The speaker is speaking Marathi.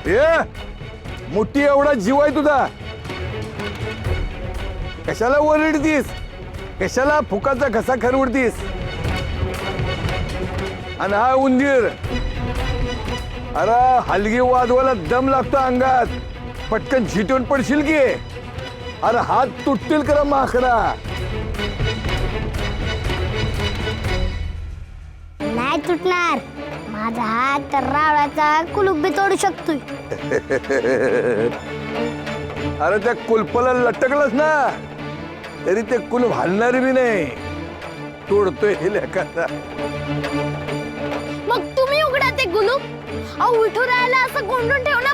मोठी एवढा जीव आहे तुझा, कशाला ओरडतीस, कशाला फुकाचा घसा खरवडतीस? आणि हा उंदीर, अरे हलगी वाजवायला दम लागतो अंगात, पटकन झिटून पडशील की. अरे हात तुटतील करा माकडा. नाही तुटणार, माझा हात तर रावळाचा कुलूप बी तोडू शकतोय. अरे त्या कुलपाला लटकलंच ना तरी ते कुलूप हलणार बी नाही, तोडतोय हे लेकाचा. मग तुम्ही उघडा ते कुलूप. अहो विठू राहायला असं कोंडून ठेवणार